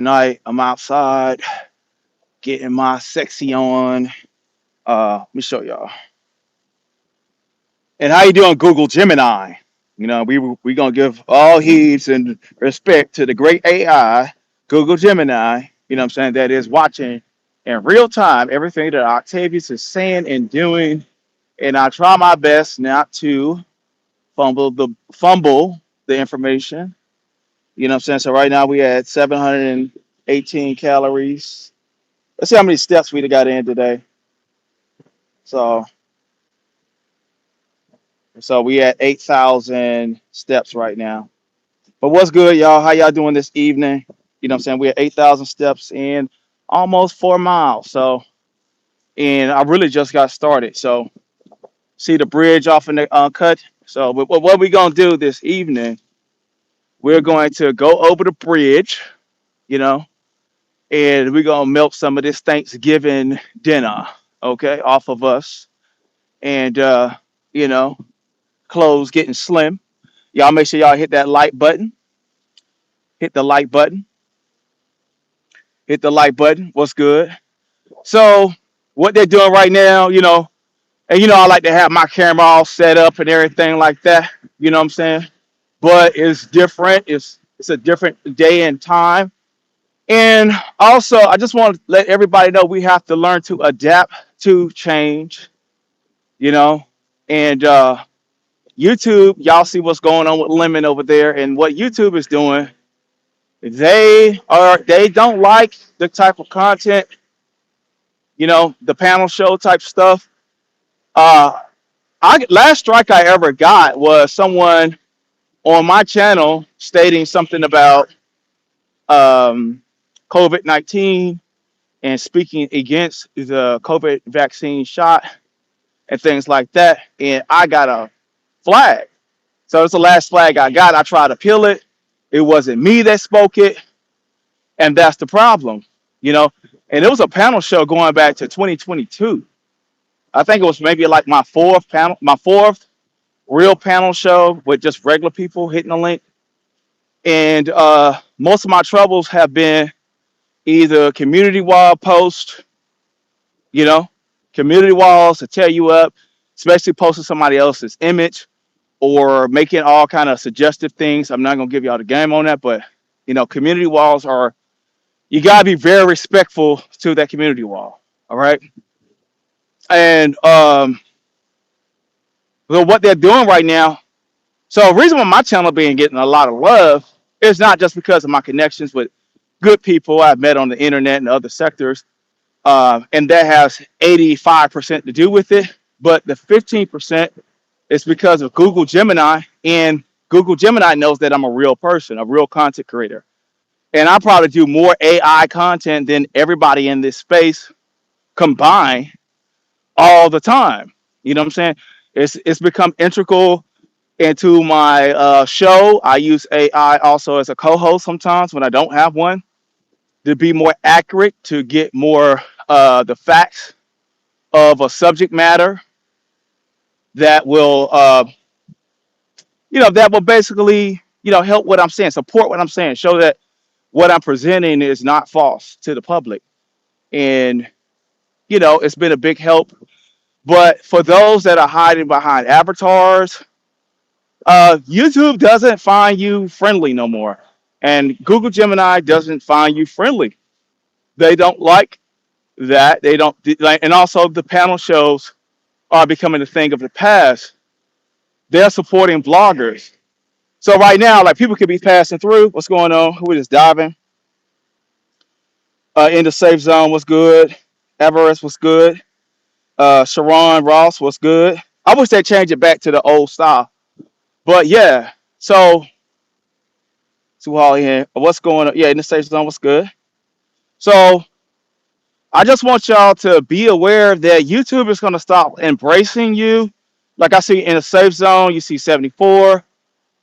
Night. I'm outside getting my sexy on. Let me show y'all. And how you doing, Google Gemini? We gonna give all heeds and respect to the great AI, Google Gemini. What I'm saying, that is watching in real time everything that Octavius is saying and doing. And I try my best not to fumble the information. What I'm saying? So right now we had 718 calories. Let's see how many steps we got in today. So so we at 8,000 steps right now. But what's good, y'all? How y'all doing this evening? What I'm saying? We're at 8,000 steps in almost 4 miles. So, and I really just got started. So, see the bridge off in the cut. So, what we going to do this evening, we're going to go over the bridge, you know, and we're going to milk some of this Thanksgiving dinner, okay, off of us. And, you know, clothes getting slim. Y'all make sure y'all hit that like button. Hit the like button. Hit the like button. What's good? So what they're doing right now, and I like to have my camera all set up and everything like that. You know what I'm saying? But it's different. It's a different day and time. And also, I just want to let everybody know we have to learn to adapt to change. You know, and YouTube, y'all see what's going on with Lemon over there, and what YouTube is doing. They don't like the type of content, the panel show type stuff. Uh, I last strike I ever got was someone on my channel stating something about um, COVID-19 and speaking against the COVID vaccine shot and things like that, and I got a flag. So it's the last flag I got. I tried to peel it. It wasn't me that spoke it, and that's the problem, you know. And it was a panel show going back to 2022. I think it was maybe like my fourth real panel show with just regular people hitting a link. And most of my troubles have been either community wall posts, you know, community walls to tear you up, especially posting somebody else's image or making all kind of suggestive things. I'm not gonna give y'all the game on that, but community walls are, you gotta be very respectful to that community wall. All right. And so what they're doing right now. So the reason why my channel being getting a lot of love is not just because of my connections with good people I've met on the internet and other sectors, and that has 85% to do with it. But the 15% is because of Google Gemini, and Google Gemini knows that I'm a real person, a real content creator, and I probably do more AI content than everybody in this space combined all the time. You know what I'm saying? It's become integral into my show. I use AI also as a co-host sometimes when I don't have one to be more accurate, to get more the facts of a subject matter that will, that will basically, help what I'm saying, support what I'm saying, show that what I'm presenting is not false to the public. And, it's been a big help. But for those that are hiding behind avatars, YouTube doesn't find you friendly no more. And Google Gemini doesn't find you friendly. They don't like that. They don't like, and also the panel shows are becoming a thing of the past. They're supporting bloggers. So right now, like people could be passing through. What's going on? We're just diving in the safe zone. What's good? Everest was good. Sharon Ross was good. I wish they changed it back to the old style. But yeah, so all here. What's going on? Yeah, in the safe zone. What's good? So I just want y'all to be aware that YouTube is going to stop embracing you. Like I see in the safe zone, you see 74,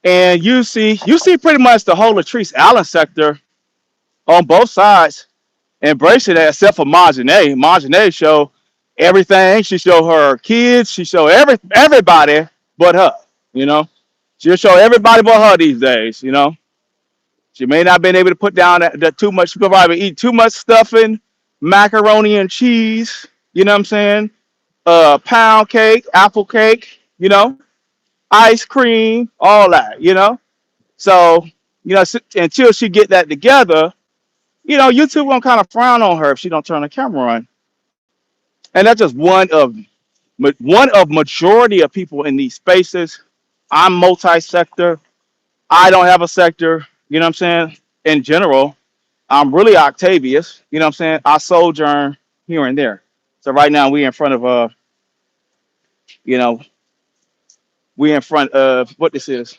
and you see pretty much the whole Latrice Allen sector on both sides embracing that, except for Marjanae. Marjanae show everything. She show her kids. She show everybody but her. You know, she'll show everybody but her these days. She may not have been able to put down that too much. She probably eat too much stuffing, macaroni and cheese. You know what I'm saying? Pound cake, apple cake. Ice cream, all that. So until she get that together, YouTube gonna kind of frown on her if she don't turn the camera on. And that's just one of majority of people in these spaces. I'm multi-sector. I don't have a sector. You know what I'm saying? In general, I'm really Octavius. You know what I'm saying? I sojourn here and there. So right now we in front of you know, we in front of what this is.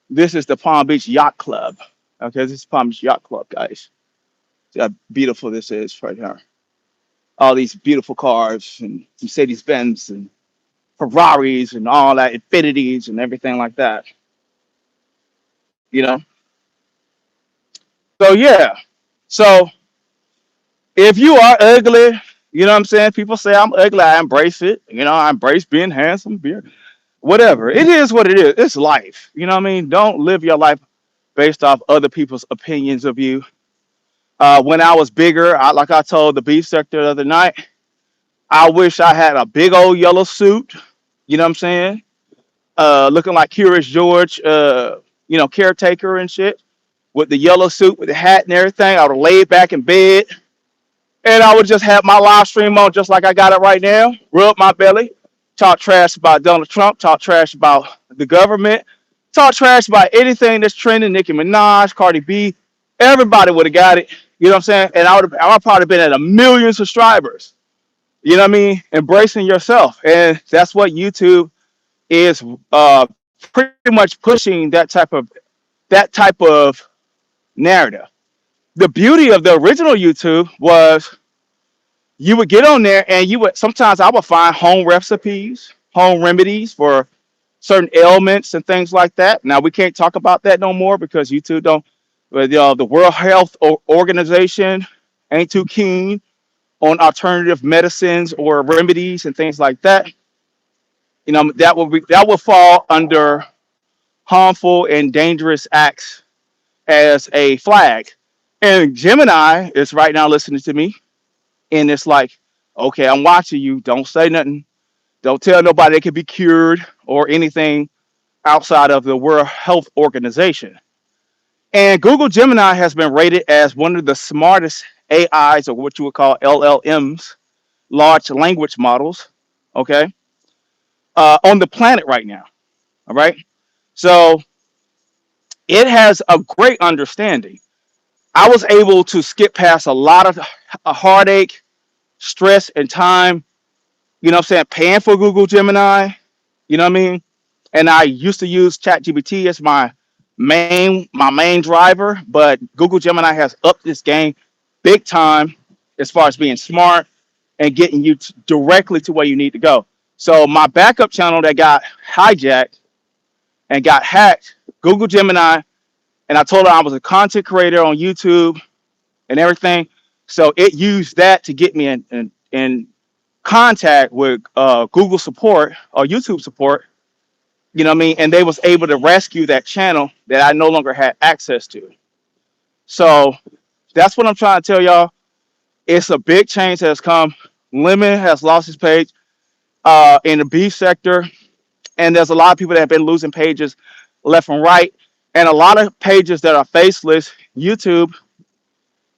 This is the Palm Beach Yacht Club. Okay, this is Palm Beach Yacht Club, guys. See how beautiful this is right here. All these beautiful cars and Mercedes Benz and Ferraris and all that, Infinities and everything like that. You know. So yeah. So if you are ugly, you know what I'm saying? People say I'm ugly. I embrace it. I embrace being handsome, being whatever. It is what it is. It's life. You know what I mean? Don't live your life based off other people's opinions of you. When I was bigger, like I told the beef sector the other night, I wish I had a big old yellow suit. You know what I'm saying? Looking like Curious George, caretaker and shit, with the yellow suit, with the hat and everything. I would have laid back in bed, and I would just have my live stream on just like I got it right now. Rub my belly, talk trash about Donald Trump, talk trash about the government, talk trash about anything that's trending. Nicki Minaj, Cardi B, everybody would have got it. You know what I'm saying? And I would probably been at 1 million subscribers. You know what I mean? Embracing yourself, and that's what YouTube is pretty much pushing that type of narrative. The beauty of the original YouTube was you would get on there and sometimes I would find home recipes, home remedies for certain ailments and things like that. Now we can't talk about that no more because YouTube don't. The World Health Organization ain't too keen on alternative medicines or remedies and things like that. That will fall under harmful and dangerous acts as a flag. And Gemini is right now listening to me, and it's like, okay, I'm watching you. Don't say nothing. Don't tell nobody they can be cured or anything outside of the World Health Organization. And Google Gemini has been rated as one of the smartest AIs, or what you would call LLMs, large language models, okay, on the planet right now. All right. So it has a great understanding. I was able to skip past a lot of heartache, stress, and time. You know what I'm saying? Paying for Google Gemini. You know what I mean? And I used to use ChatGPT as my main driver, but Google Gemini has upped this game big time as far as being smart and getting you directly to where you need to go. So my backup channel that got hijacked and got hacked, Google Gemini, and I told her I was a content creator on YouTube and everything. So it used that to get me in contact with Google support or YouTube support. You know what I mean? And they was able to rescue that channel that I no longer had access to. So that's what I'm trying to tell y'all. It's a big change that has come. Lemon has lost his page in the beef sector, and there's a lot of people that have been losing pages left and right, and a lot of pages that are faceless. YouTube,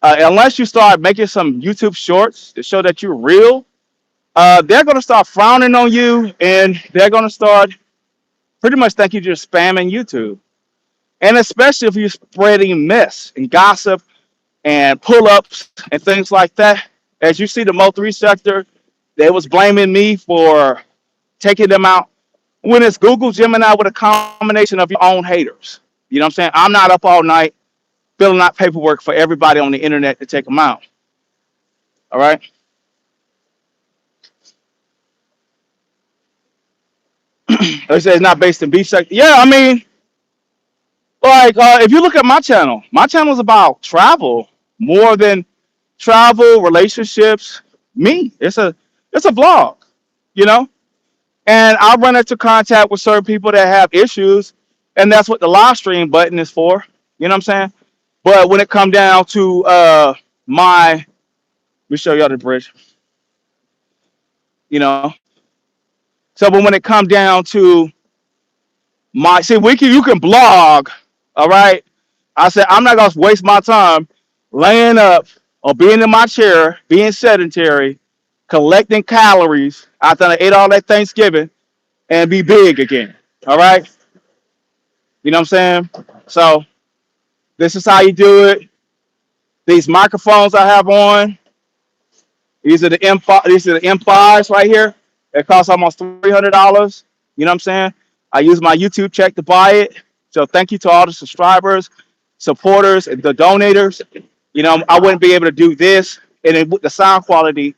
unless you start making some YouTube shorts to show that you're real, they're going to start frowning on you, and they're going to start pretty much think you're just spamming YouTube. And especially if you're spreading mess and gossip and pull-ups and things like that. As you see, the Mo3 sector, they was blaming me for taking them out when it's Google Gemini with a combination of your own haters. You know what I'm saying? I'm not up all night filling out paperwork for everybody on the internet to take them out. All right? They say it's not based in beef sector. Yeah, I mean, like if you look at my channel is about travel more than travel, relationships, me. It's a vlog, you know? And I run into contact with certain people that have issues, and that's what the live stream button is for. You know what I'm saying? But when it come down to let me show y'all the bridge. You know, so but when it come down to you can blog, all right. I said I'm not gonna waste my time laying up or being in my chair, being sedentary, collecting calories after I ate all that Thanksgiving and be big again. All right, you know what I'm saying? So this is how you do it. These microphones I have on, these are the M5, these are the M5s right here. It costs almost $300. You know what I'm saying? I use my YouTube check to buy it. So thank you to all the subscribers, supporters, the donators. You know, I wouldn't be able to do this, and the sound quality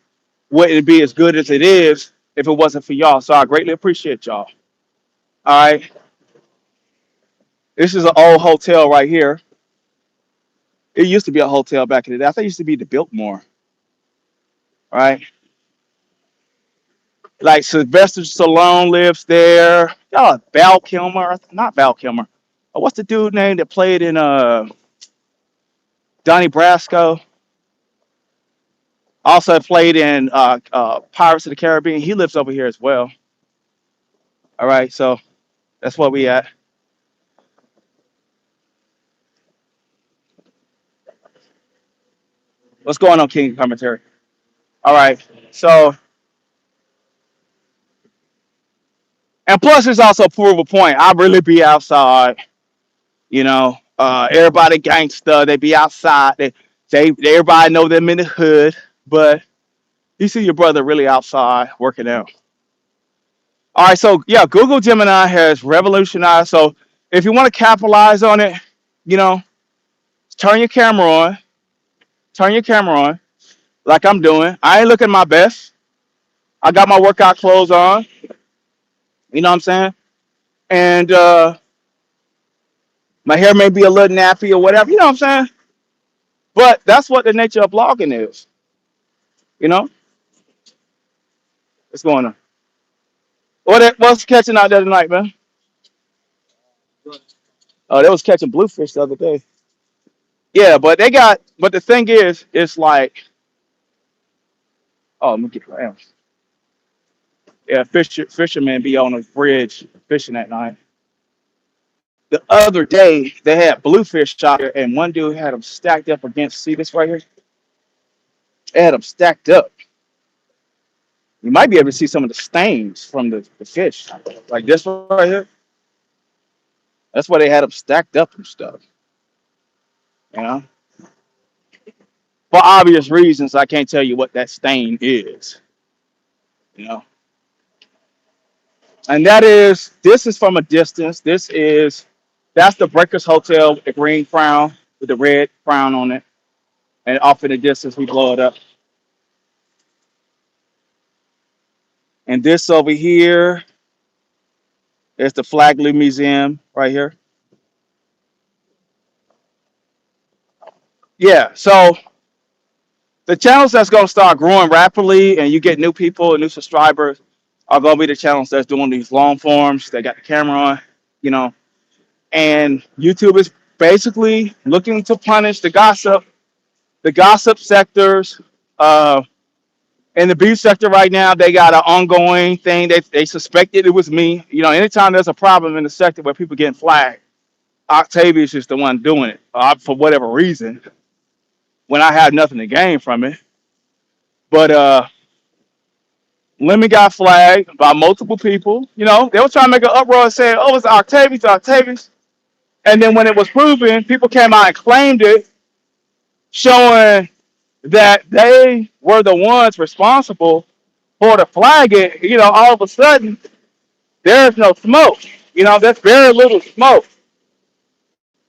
wouldn't be as good as it is if it wasn't for y'all. So I greatly appreciate y'all. All right, this is an old hotel right here. It used to be a hotel back in the day. I think it used to be the Biltmore. All right, like Sylvester Stallone lives there. Oh, Val Kilmer, not Val Kilmer. What's the dude name that played in Donnie Brasco? Also played in Pirates of the Caribbean. He lives over here as well. All right, so that's where we at. What's going on, King Commentary? All right, so and plus it's also prove a point. I really be outside. You know, everybody gangster. They be outside. They everybody know them in the hood, but you see your brother really outside working out. All right, so yeah, Google Gemini has revolutionized. So if you want to capitalize on it, you know, turn your camera on, turn your camera on, like I'm doing. I ain't looking my best. I got my workout clothes on. You know what I'm saying? And my hair may be a little nappy or whatever. You know what I'm saying? But that's what the nature of blogging is. You know, what's going on? What's catching out there tonight, man? Oh, they was catching bluefish the other day. Yeah, but the thing is, it's like, oh, let me get my yeah, fishermen be on the bridge fishing at night. The other day, they had bluefish out here, and one dude had them stacked up against. See this right here? They had them stacked up. You might be able to see some of the stains from the fish, like this one right here. That's why they had them stacked up and stuff. You know, for obvious reasons, I can't tell you what that stain is. You know, and this is from a distance. That's the Breakers Hotel with the green crown with the red crown on it, and off in the distance we blow it up. And this over here is the Flagley Museum right here. Yeah, so the channels that's going to start growing rapidly and you get new people and new subscribers are going to be the channels that's doing these long forms. They got the camera on, you know, and YouTube is basically looking to punish the gossip sectors. In the beef sector right now, they got an ongoing thing. They suspected it was me. You know, anytime there's a problem in the sector where people getting flagged, Octavius is the one doing it for whatever reason. When I had nothing to gain from it, but Lemon got flagged by multiple people. You know, they were trying to make an uproar and say, "Oh, it's Octavius, Octavius." And then when it was proven, people came out and claimed it, showing that they were the ones responsible for the flagging. You know, all of a sudden, there's no smoke. You know, there's very little smoke.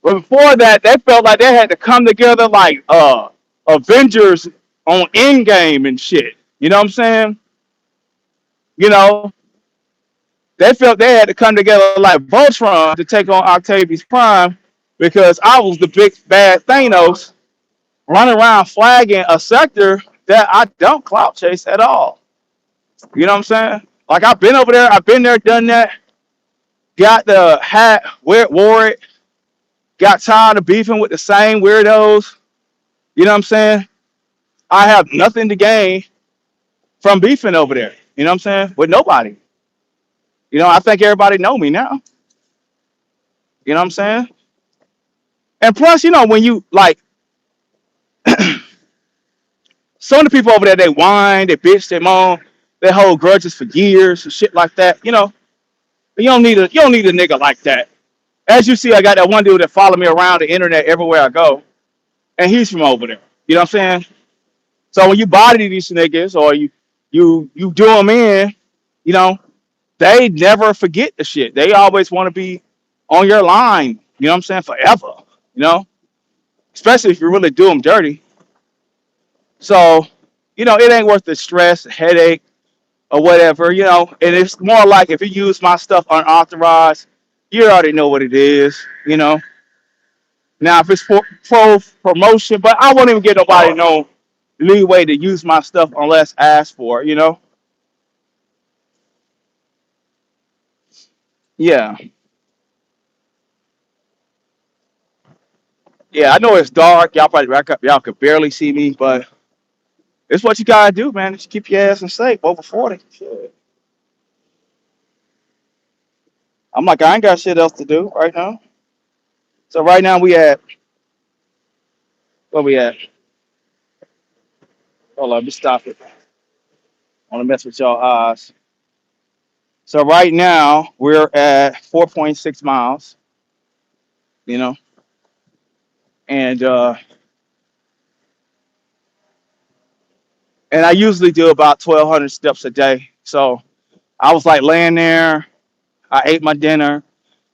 But before that, they felt like they had to come together like Avengers on Endgame and shit. You know what I'm saying? You know, they felt they had to come together like Voltron to take on Octavius Prime because I was the big bad Thanos running around flagging a sector that I don't clout chase at all. You know what I'm saying? Like I've been over there, I've been there, done that, got the hat, wore it, Got tired of beefing with the same weirdos. You know what I'm saying? I have nothing to gain from beefing over there. You know what I'm saying? With nobody. I think everybody know me now. You know what I'm saying? And plus, when you like some of the people over there, they whine, they bitch, they moan, they hold grudges for years and shit like that. You don't need a nigga like that. As you see, I got that one dude that follow me around the internet everywhere I go, and he's from over there. You know what I'm saying? So when you body these niggas or you do them in, you know, they never forget the shit. They always want to be on your line. You know what I'm saying? Forever. You know, especially if you really do them dirty. So, it ain't worth the stress, headache, or whatever. And it's more like if you use my stuff unauthorized, you already know what it is. Now if it's for promotion, but I won't even get nobody no leeway to use my stuff unless asked for. Yeah, yeah. I know it's dark. Y'all probably rack up. Y'all could barely see me, but it's what you gotta do, man. Just keep your ass in shape. Over 40. Shit. I'm like, I ain't got shit else to do right now. So right now we at where we at? Hold on, let me stop it. I want to mess with y'all eyes. So right now we're at 4.6 miles. You know, and I usually do about 1,200 steps a day. So I was like laying there. I ate my dinner,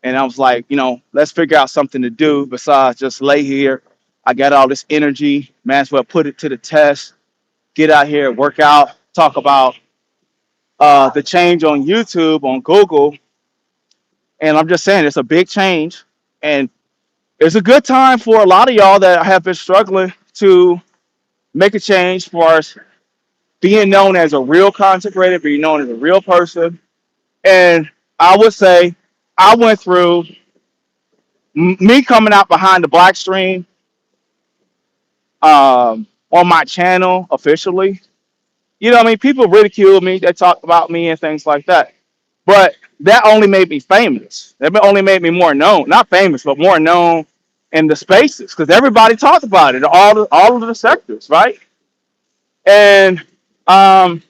and I was like, let's figure out something to do besides just lay here. I got all this energy, might as well put it to the test. Get out here, work out, talk about the change on YouTube, on Google, and I'm just saying it's a big change, and it's a good time for a lot of y'all that have been struggling to make a change for us being known as a real content creator, being known as a real person. And I would say I went through me coming out behind the black stream on my channel officially. What I mean? People ridiculed me. They talked about me and things like that. But that only made me famous. That only made me more known. Not famous, but more known in the spaces because everybody talked about it, all of the sectors, right? And um,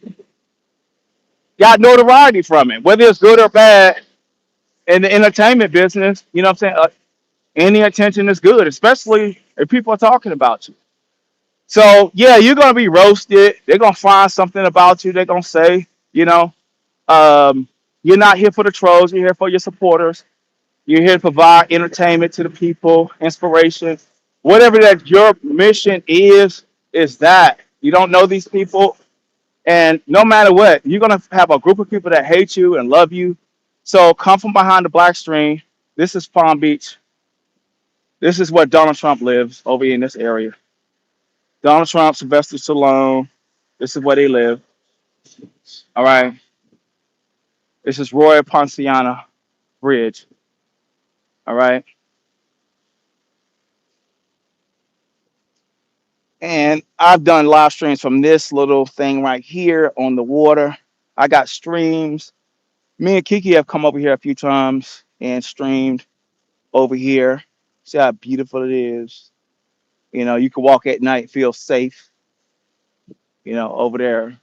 got notoriety from it, whether it's good or bad. In the entertainment business, you know what I'm saying? Any attention is good, especially if people are talking about you. So yeah, you're gonna be roasted. They're gonna find something about you. They're gonna say, um, you're not here for the trolls. You're here for your supporters. You're here to provide entertainment to the people, inspiration, whatever that your mission is that. You don't know these people, and no matter what, you're gonna have a group of people that hate you and love you. So come from behind the black screen. This is Palm Beach. This is where Donald Trump lives over in this area. Donald Trump, Sylvester Stallone. This is where they live. All right. This is Roy Ponciana Bridge. All right. And I've done live streams from this little thing right here on the water. I got streams. Me and Kiki have come over here a few times and streamed over here. See how beautiful it is. You can walk at night, feel safe, over there.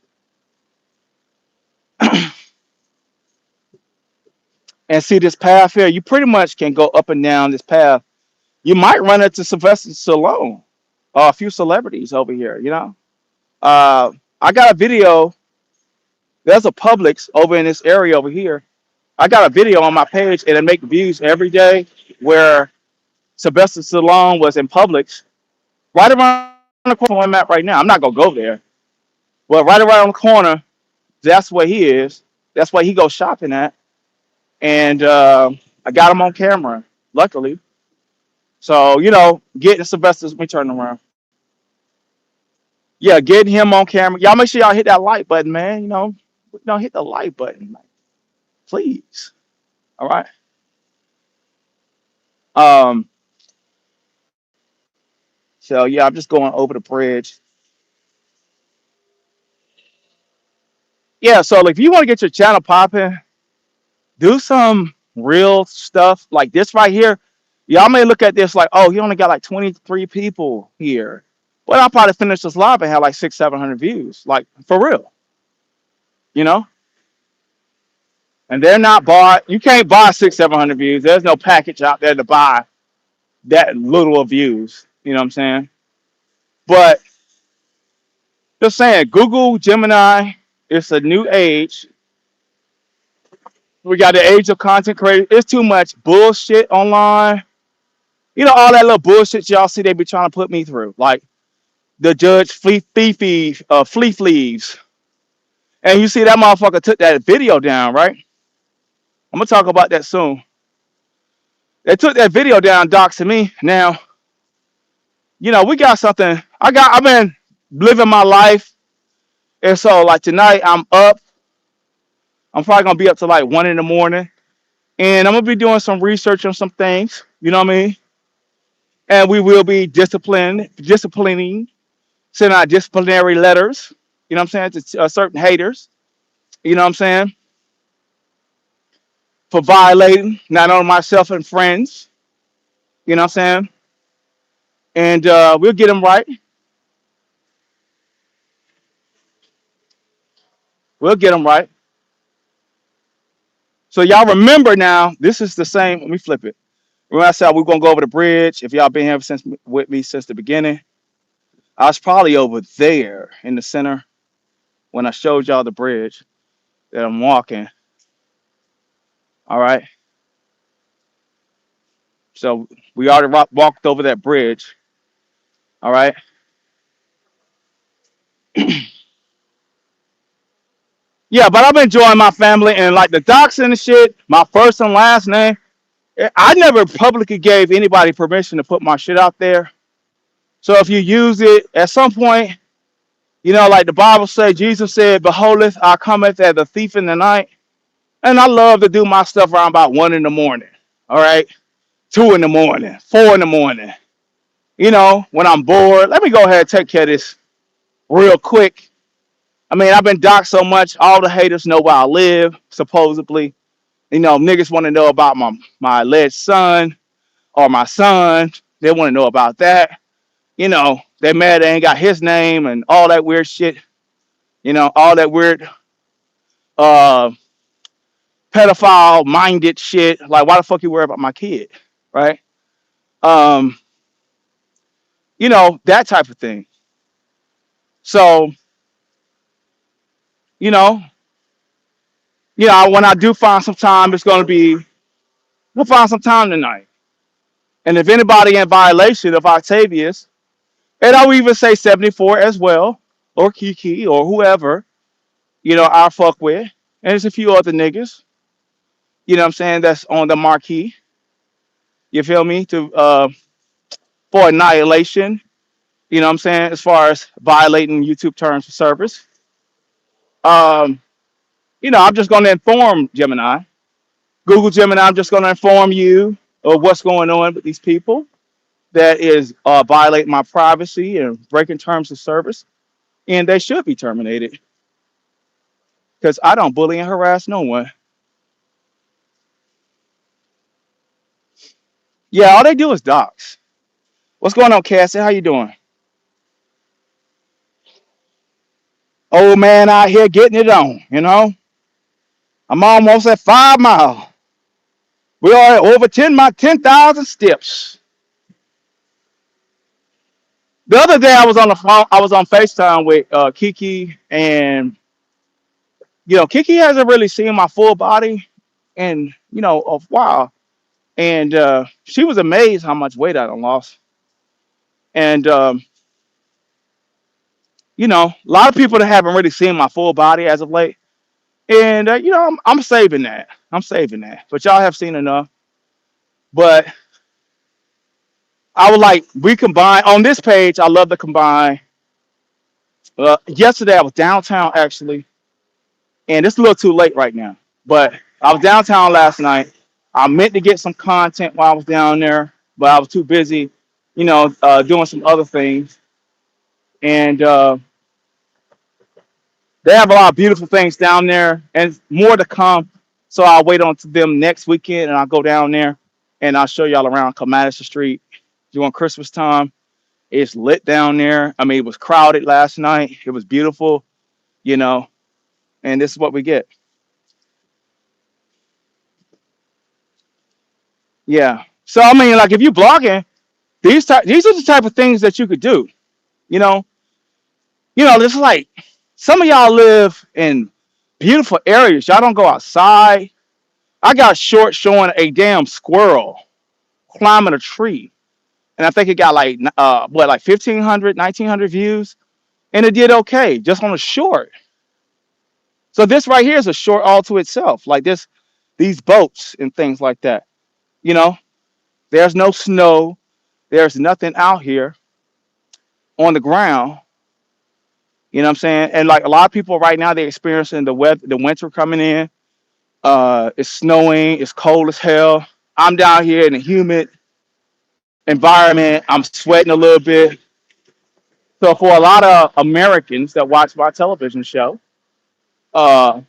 And see this path here, you pretty much can go up and down this path. You might run into Sylvester Stallone or a few celebrities over here. I got a video. There's a Publix over in this area over here. I got a video on my page and it make views every day where Sylvester Stallone was in Publix right around the corner where I'm at right now. I'm not gonna go there, but right around the corner, that's where he is. That's where he goes shopping at, and I got him on camera. Luckily, so getting Sylvester. Let me turn around. Yeah, getting him on camera. Y'all make sure y'all hit that like button, man. Hit the like button, please. All right. Um, So yeah, I'm just going over the bridge. Yeah, so like, if you want to get your channel popping, do some real stuff like this right here. Y'all may look at this like, oh, he only got like 23 people here. But I'll probably finish this live and have like 600, 700 views. Like, for real, you know? And they're not bought. You can't buy 600, 700 views. There's no package out there to buy that little of views. You know what I'm saying? But just saying, Google Gemini, it's a new age. We got the age of content creators. It's too much bullshit online. You know, all that little bullshit y'all see they be trying to put me through. Like the judge Flea Fleas. And you see that motherfucker took that video down, right? I'm gonna talk about that soon. They took that video down, doxing me. Now, you know, we got something. I've been living my life. And so like tonight I'm up. I'm probably gonna be up to like 1 in the morning. And I'm gonna be doing some research on some things, you know what I mean? And we will be disciplining, sending out disciplinary letters, you know what I'm saying, to certain haters, you know what I'm saying, for violating not only myself and friends, you know what I'm saying, and we'll get them right. We'll get them right. So y'all remember now, this is the same. Let me flip it. Remember I said we're gonna go over the bridge. If y'all been here since with me since the beginning, I was probably over there in the center when I showed y'all the bridge that I'm walking. All right. So we already walked over that bridge. All right. Yeah, but I've been enjoying my family and like the doxing and shit, my first and last name. I never publicly gave anybody permission to put my shit out there. So if you use it at some point, you know, like the Bible says, Jesus said, beholdeth, I cometh as a thief in the night. And I love to do my stuff around about 1 in the morning. All right. 2 in the morning, 4 in the morning. You know, when I'm bored, let me go ahead and take care of this real quick. I mean, I've been doxxed so much, all the haters know where I live, supposedly. You know, niggas want to know about my alleged son or my son. They want to know about that. You know, they mad they ain't got his name and all that weird shit. You know, all that weird uh pedophile minded shit. Like, why the fuck you worry about my kid? Right? Um, you know, that type of thing. So, you know, when I do find some time, it's gonna be we'll find some time tonight. And if anybody in violation of Octavius, and I will even say 74 as well, or Kiki, or whoever, you know, I fuck with. And there's a few other niggas, you know what I'm saying, that's on the marquee, you feel me, to for annihilation, you know what I'm saying, as far as violating YouTube terms of service. Um, you know, I'm just gonna inform Gemini. Google Gemini, I'm just gonna inform you of what's going on with these people that is violating my privacy and breaking terms of service, and they should be terminated because I don't bully and harass no one. Yeah, all they do is dox. What's going on, Cassie? How you doing? Old man out here getting it on, you know? I'm almost at 5 miles. We are over 10,000 steps. The other day I was on the phone, I was on FaceTime with Kiki, and you know, Kiki hasn't really seen my full body in, you know, a while. And she was amazed how much weight I done lost. And you know, a lot of people that haven't really seen my full body as of late. And you know, I'm saving that. I'm saving that. But y'all have seen enough. But I would like we combine on this page. I love to combine. Yesterday I was downtown actually, and it's a little too late right now. But I was downtown last night. I meant to get some content while I was down there, but I was too busy. doing some other things, and they have a lot of beautiful things down there, and more to come. So I'll wait on to them next weekend, and I'll go down there, and I'll show y'all around Madison Street during Christmas time. It's lit down there. I mean, it was crowded last night. It was beautiful, you know, and this is what we get. Yeah. So I mean, like if you're blogging, these are the type of things that you could do. You know, it's like some of y'all live in beautiful areas. Y'all don't go outside. I got short showing a damn squirrel climbing a tree, and I think it got like like 1,500, 1,900 views, and it did okay just on a short. So this right here is a short all to itself, like this, these boats and things like that. You know, there's no snow, there's nothing out here on the ground. You know what I'm saying? And like a lot of people right now, they're experiencing the weather, the winter coming in. It's snowing, it's cold as hell. I'm down here in a humid environment. I'm sweating a little bit. So for a lot of Americans that watch my television show, uh,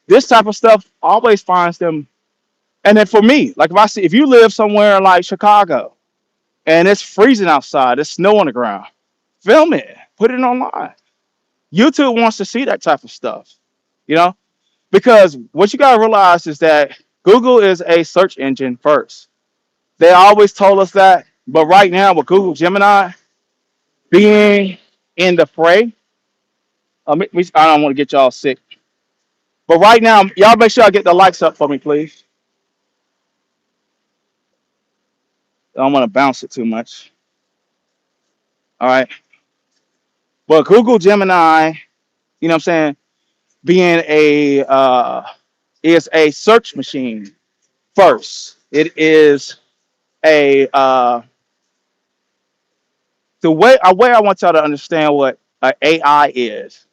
this type of stuff always finds them. And then for me, like if you live somewhere like Chicago and it's freezing outside, it's snow on the ground, film it, put it online. YouTube wants to see that type of stuff, you know, because what you gotta realize is that Google is a search engine first. They always told us that, but right now with Google Gemini being in the fray, I don't want to get y'all sick, but right now, y'all make sure I get the likes up for me, please. I don't want to bounce it too much. All right. But Google Gemini, you know what I'm saying, being is a search machine first. It is a the way I want y'all to understand what AI is.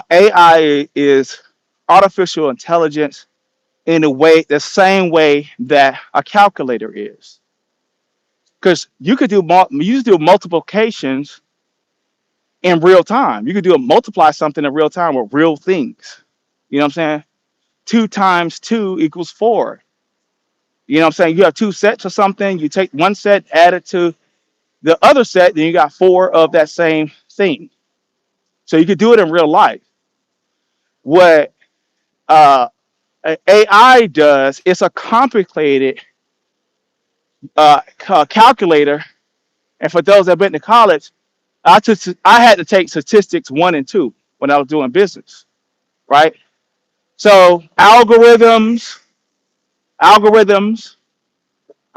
AI is artificial intelligence in the same way that a calculator is. Because you do multiplications in real time. You could do a multiply something in real time with real things. You know what I'm saying? 2 times 2 equals 4. You know what I'm saying? You have two sets or something. You take one set, add it to the other set, then you got four of that same thing. So you could do it in real life. What uh, AI does, it's a complicated calculator. And for those that have been to college, I had to take statistics 1 and 2 when I was doing business, right? So algorithms,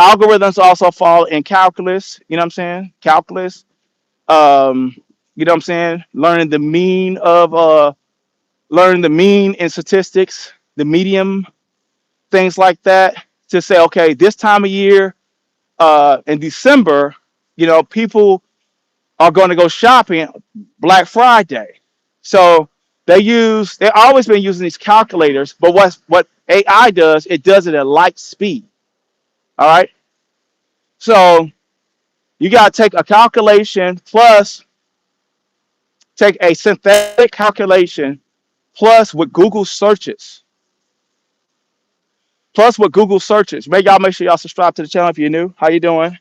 algorithms also fall in calculus. You know what I'm saying? Calculus. Um, you know what I'm saying? Learning the mean in statistics, the medium, things like that. To say, okay, this time of year, in December, people are going to go shopping Black Friday. So they've always been using these calculators, but what AI does, it does it at light speed. All right. So you got to take a calculation plus take a synthetic calculation plus with Google searches. Make sure y'all subscribe to the channel if you're new. How you doing?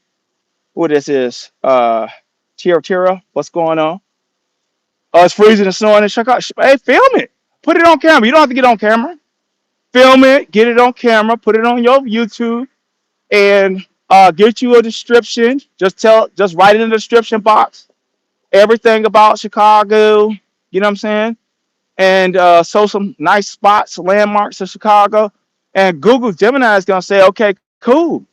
Who this is? Tira. What's going on? Oh, it's freezing and snowing in Chicago. Hey, film it. Put it on camera. You don't have to get on camera. Film it. Get it on camera. Put it on your YouTube, and get you a description. Just write it in the description box. Everything about Chicago. You know what I'm saying? And show some nice spots, landmarks of Chicago. And Google Gemini is gonna say, okay, cool.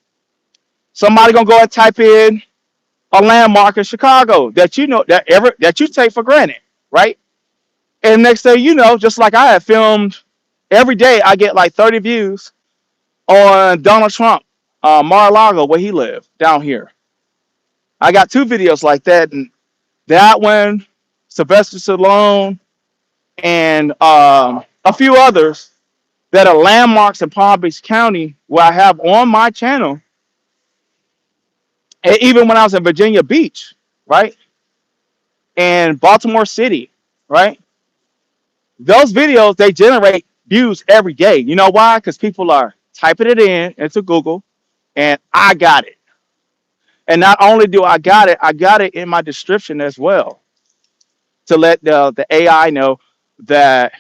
Somebody gonna go and type in a landmark in Chicago that that you take for granted, right? And next thing you know, just like I have filmed every day, I get like 30 views on Donald Trump, Mar-a-Lago, where he lived down here. I got 2 videos like that, and that one, Sylvester Stallone, and a few others that are landmarks in Palm Beach County where I have on my channel And even when I was in Virginia Beach, right, and Baltimore City, right, those videos they generate views every day. You know why? Because people are typing it in into Google, and I got it. And not only do I got it in my description as well to let the AI know that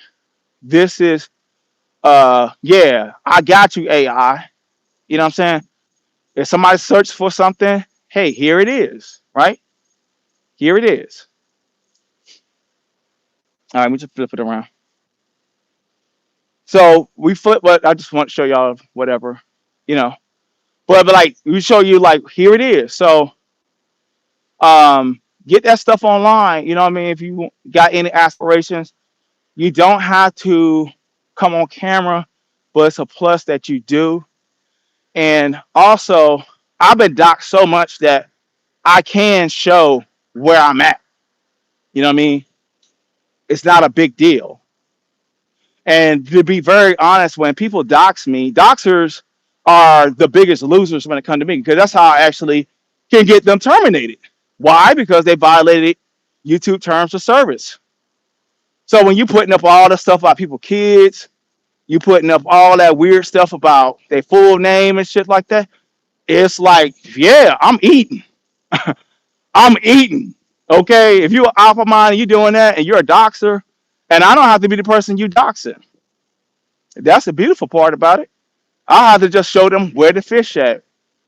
this is yeah, I got you AI. You know what I'm saying? If somebody searches for something, hey, here it is, right? Here it is. All right, let me just flip it around. So we flip, but I just want to show y'all whatever, you know. But like we show you like here it is. So get that stuff online. You know what I mean? If you got any aspirations, you don't have to come on camera, but it's a plus that you do. And also, I've been doxxed so much that I can show where I'm at. You know what I mean? It's not a big deal. And to be very honest, when people dox me, doxers are the biggest losers when it comes to me because that's how I actually can get them terminated. Why? Because they violated YouTube terms of service. So when you putting up all the stuff about people kids, you putting up all that weird stuff about their full name and shit like that, it's like, yeah, I'm eating. I'm eating. Okay, if you're an alpha mind and you're doing that and you're a doxer, and I don't have to be the person you doxing. That's the beautiful part about it. I have to just show them where the fish at.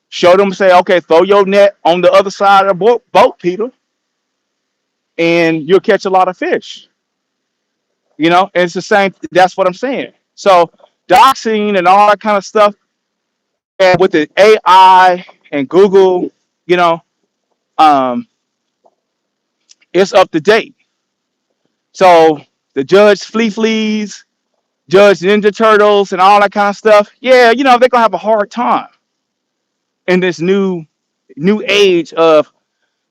Show them, say, okay, throw your net on the other side of the boat, Peter, and you'll catch a lot of fish. You know, and it's the same. That's what I'm saying. So doxing and all that kind of stuff, and with the AI and Google, you know, um, it's up to date. So the Judge Fleas, Judge Ninja Turtles, and all that kind of stuff, yeah, you know, they're gonna have a hard time in this new age of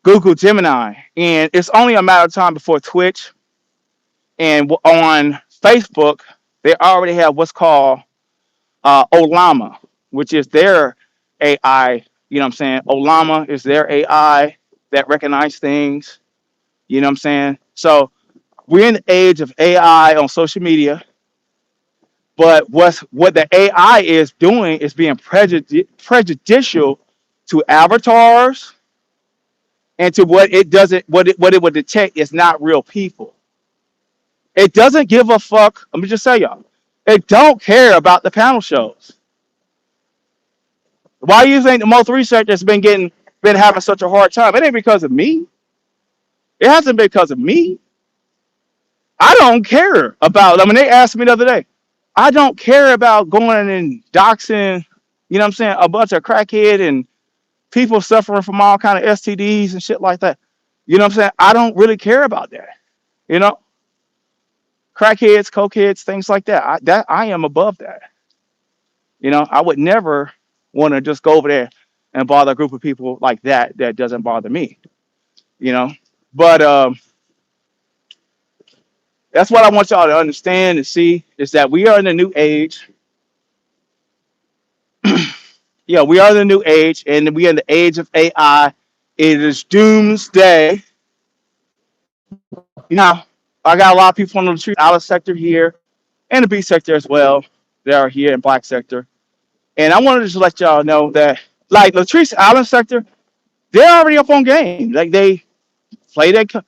Google Gemini, and it's only a matter of time before Twitch and on Facebook they already have what's called Olama, which is their AI. You know what I'm saying? Olama is their AI that recognize things. You know what I'm saying? So we're in the age of AI on social media, but what the AI is doing is being prejudicial to avatars and to what it doesn't what it would detect is not real people. It doesn't give a fuck. Let me just say y'all, it don't care about the panel shows. Why do you think the most researchers been having such a hard time? It ain't because of me. It hasn't been because of me. I don't care about. I mean, they asked me the other day. I don't care about going and doxing. You know what I'm saying? A bunch of crackhead and people suffering from all kind of STDs and shit like that. You know what I'm saying? I don't really care about that. You know, crackheads, cokeheads, things like that. I am above that. You know, I would never want to just go over there and bother a group of people like that. That doesn't bother me. You know, but that's what I want y'all to understand and see is that we are in a new age. Yeah, we are in the new age, and we are in the age of AI. It is doomsday. You know, I got a lot of people from the Latrice Island sector here and the B sector as well. They are here in Black sector. And I wanted to just let y'all know that, like, Latrice Island sector, they're already up on game. Like, they play that.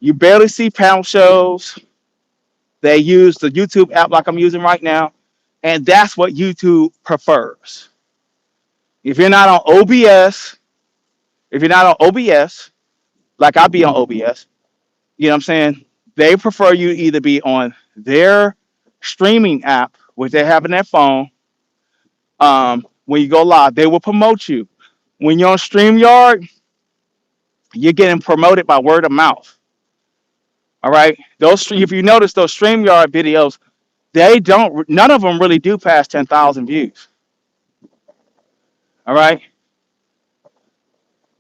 You barely see panel shows. They use the YouTube app like I'm using right now. And that's what YouTube prefers. If you're not on OBS, like I be on OBS, you know what I'm saying? They prefer you either be on their streaming app, which they have in their phone. When you go live, they will promote you. When you're on StreamYard, you're getting promoted by word of mouth. All right. If you notice those StreamYard videos, none of them really do pass 10,000 views. All right.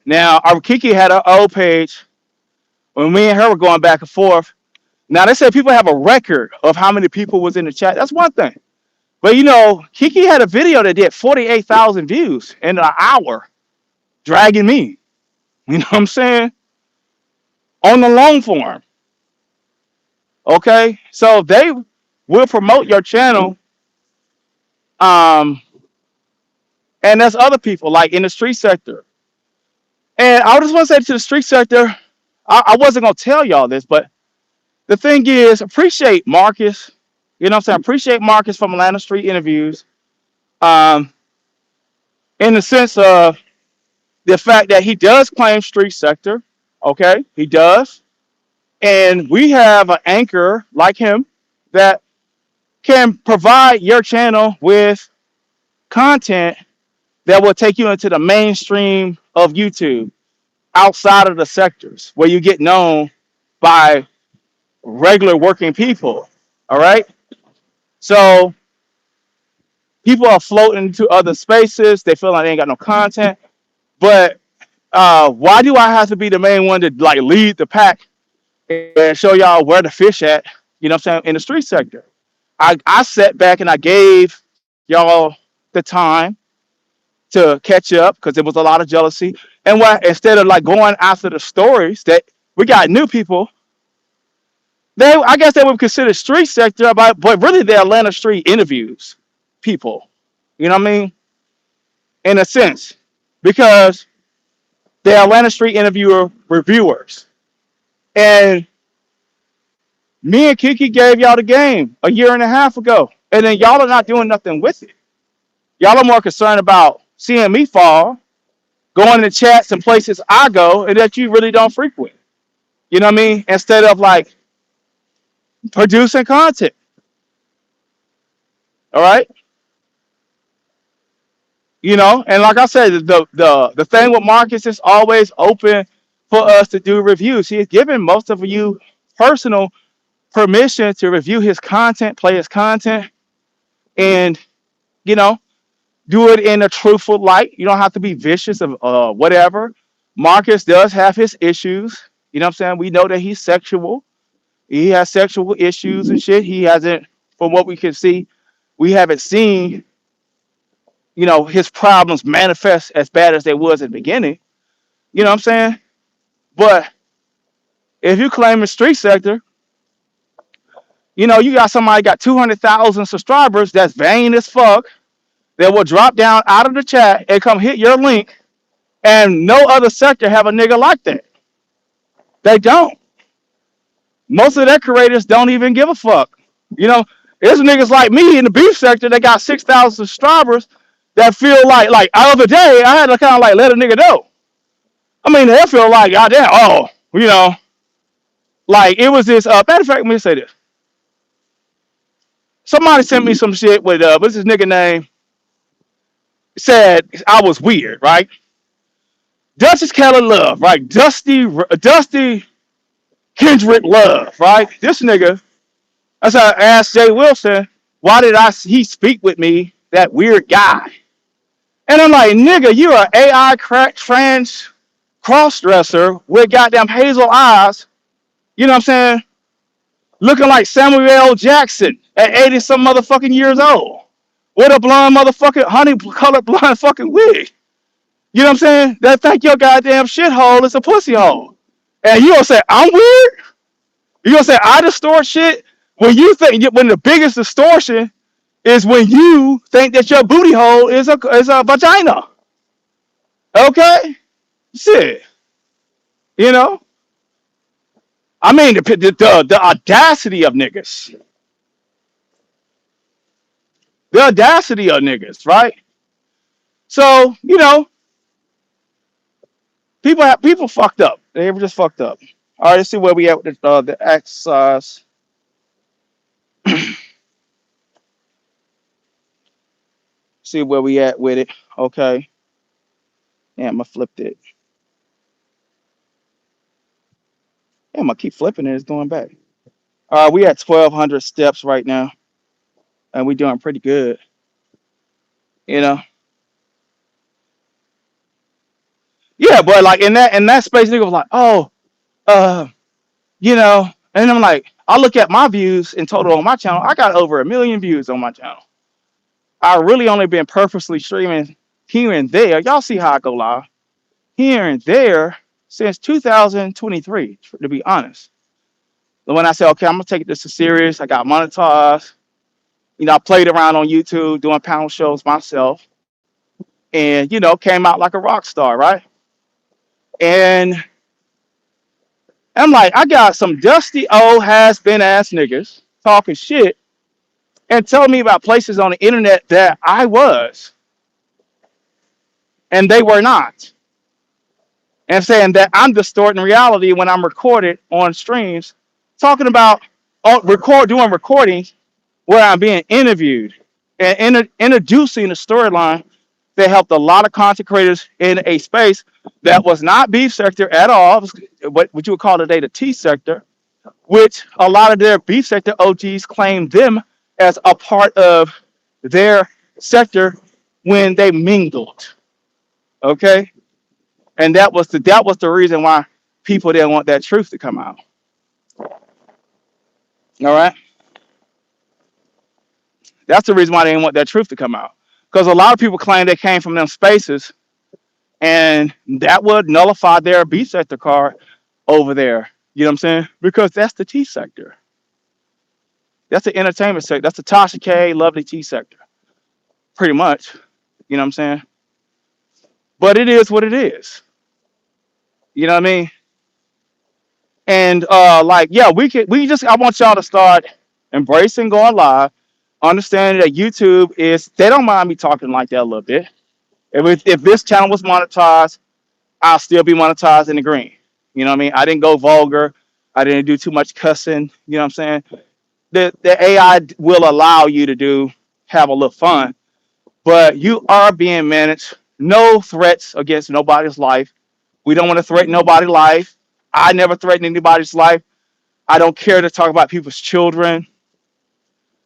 Now, our Kiki had her old page when me and her were going back and forth. Now, they said people have a record of how many people was in the chat. That's one thing. But, you know, Kiki had a video that did 48,000 views in an hour. dragging me. You know what I'm saying? On the long form. Okay. So they will promote your channel. Um, and there's other people like in the street sector. And I just want to say to the street sector, I wasn't gonna tell y'all this, but the thing is, appreciate Marcus. You know what I'm saying? Appreciate Marcus from Atlanta Street Interviews. Um, in the sense of the fact that he does claim street sector. Okay, he does. And we have an anchor like him that can provide your channel with content that will take you into the mainstream of YouTube outside of the sectors where you get known by regular working people. All right. So people are floating to other spaces. They feel like they ain't got no content. But why do I have to be the main one to like lead the pack and show y'all where to fish at? You know what I'm saying? In the street sector. I sat back and I gave y'all the time to catch up because there was a lot of jealousy. And what instead of like going after the stories that we got new people, they I guess they would consider street sector, but really they're Atlanta street interviews people. You know what I mean? In a sense, because they're Atlanta street interviewer reviewers. And me and Kiki gave y'all the game a year and a half ago, and then y'all are not doing nothing with it. Y'all are more concerned about seeing me fall, going to chats and places I go, and that you really don't frequent. You know what I mean? Instead of like producing content. All right. You know, and like I said, the thing with Marcus is always open for us to do reviews. He has given most of you personal permission to review his content, play his content, and you know, do it in a truthful light. You don't have to be vicious of whatever. Marcus does have his issues. You know what I'm saying? We know that he's sexual. He has sexual issues and shit. He hasn't, from what we can see, we haven't seen, you know, his problems manifest as bad as they was in the beginning. You know what I'm saying? But if you claim the street sector, you know, you got somebody got 200,000 subscribers that's vain as fuck that will drop down out of the chat and come hit your link, and no other sector have a nigga like that. They don't. Most of their creators don't even give a fuck. You know, there's niggas like me in the beef sector that got 6,000 subscribers that feel like the other day I had to kind of like let a nigga know. I mean, they feel like goddamn, oh, you know, like it was this. Matter of fact, let me say this. Somebody sent me some shit with what's this nigga name? Said I was weird, right? Duchess Kelly Love, right? Dusty Kendrick Love, right? This nigga. That's how I asked Jay Wilson, why did he speak with me, that weird guy? And I'm like, nigga, you're an AI trans cross-dresser with goddamn hazel eyes, you know what I'm saying? Looking like Samuel L. Jackson at 80 some motherfucking years old. With a blonde motherfucking honey colored blonde fucking wig. You know what I'm saying? That think your goddamn shithole is a pussy hole. And you gonna say, I'm weird? You gonna say I distort shit? When you think when the biggest distortion is when you think that your booty hole is a vagina. Okay? Shit. You know? I mean the audacity of niggas. The audacity of niggas, right? So, you know, people fucked up. They were just fucked up. All right, let's see where we at with the exercise. See where we at with it. Okay. Damn, I flipped it. Damn, I keep flipping it. It's going back. We at 1,200 steps right now, and we doing pretty good. You know. Yeah, but like in that space, nigga was like, oh, uh, you know, and I'm like, I look at my views in total on my channel. I got over 1 million views on my channel. I really only been purposely streaming here and there. Y'all see how I go live. here and there since 2023, to be honest. But when I said, okay, I'm gonna take this serious, I got monetized. I played around on YouTube doing panel shows myself, and came out like a rock star, right? And I'm like, I got some dusty old has been ass niggas talking shit and telling me about places on the internet that I was and they were not, and saying that I'm distorting reality when I'm recorded on streams, talking about doing recordings where I'm being interviewed and introducing a storyline that helped a lot of content creators in a space that was not beef sector at all. It was what you would call today the T sector, which a lot of their beef sector OGs claimed them as a part of their sector when they mingled. Okay, and that was the reason why people didn't want that truth to come out. All right, that's the reason why they didn't want that truth to come out, because a lot of people claim they came from them spaces, and that would nullify their B sector card over there. You know what I'm saying? Because that's the T sector. That's the entertainment sector. That's the Tasha K, lovely T sector, pretty much. You know what I'm saying? But it is what it is. You know what I mean? And like, yeah, I want y'all to start embracing going live, understanding that YouTube is, they don't mind me talking like that a little bit. If this channel was monetized, I'll still be monetized in the green. You know what I mean? I didn't go vulgar. I didn't do too much cussing. You know what I'm saying? The AI will allow you to have a little fun, but you are being managed. No threats against nobody's life. We don't want to threaten nobody's life. I never threaten anybody's life. I don't care to talk about people's children.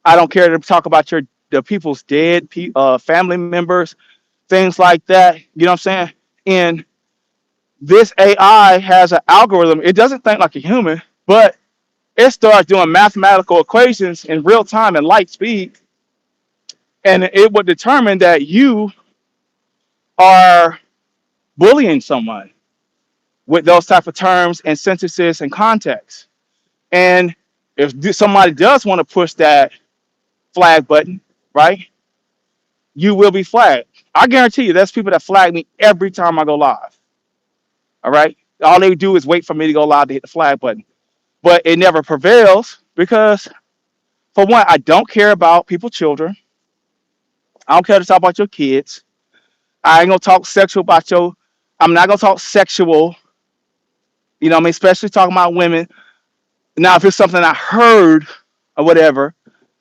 I don't care to talk about the people's dead family members, things like that. You know what I'm saying? And this AI has an algorithm. It doesn't think like a human, but it starts doing mathematical equations in real time and light speed, and it would determine that you are bullying someone with those type of terms and sentences and context. And if somebody does want to push that flag button, right, you will be flagged. I guarantee you, there's people that flag me every time I go live. All right, all they do is wait for me to go live to hit the flag button, but it never prevails because, for one, I don't care about people's children. I don't care to talk about your kids. I ain't gonna talk sexual about your. I'm not gonna talk sexual. You know what I mean? Especially talking about women. Now, if it's something I heard or whatever,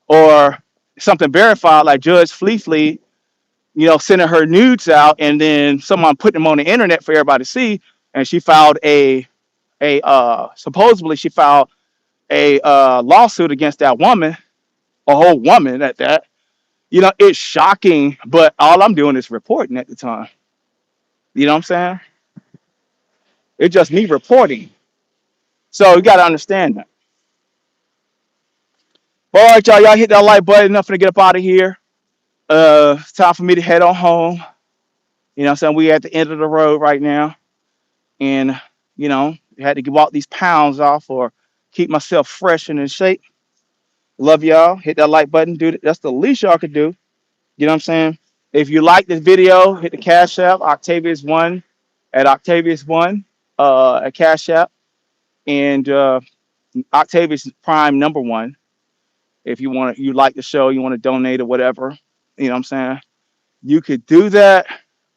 or something verified, like Judge Fleefley, sending her nudes out, and then someone putting them on the internet for everybody to see, and she filed supposedly she filed a lawsuit against that woman, a whole woman at that. It's shocking, but all I'm doing is reporting at the time. You know what I'm saying? It's just me reporting. So you got to understand that. All right, y'all hit that like button. Enough to get up out of here. It's time for me to head on home. You know what I'm saying? We at the end of the road right now. And, had to walk these pounds off or keep myself fresh and in shape. Love y'all. Hit that like button. That's the least y'all could do. You know what I'm saying? If you like this video, hit the Cash App, Octavius1 at Octavius1 at Cash App, and Octavius Prime #1. If you like the show, you want to donate or whatever, you know what I'm saying? You could do that.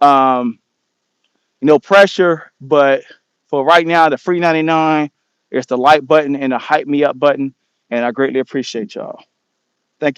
No pressure, but for right now, the free 99 is the like button and the hype me up button, and I greatly appreciate y'all. Thank y'all.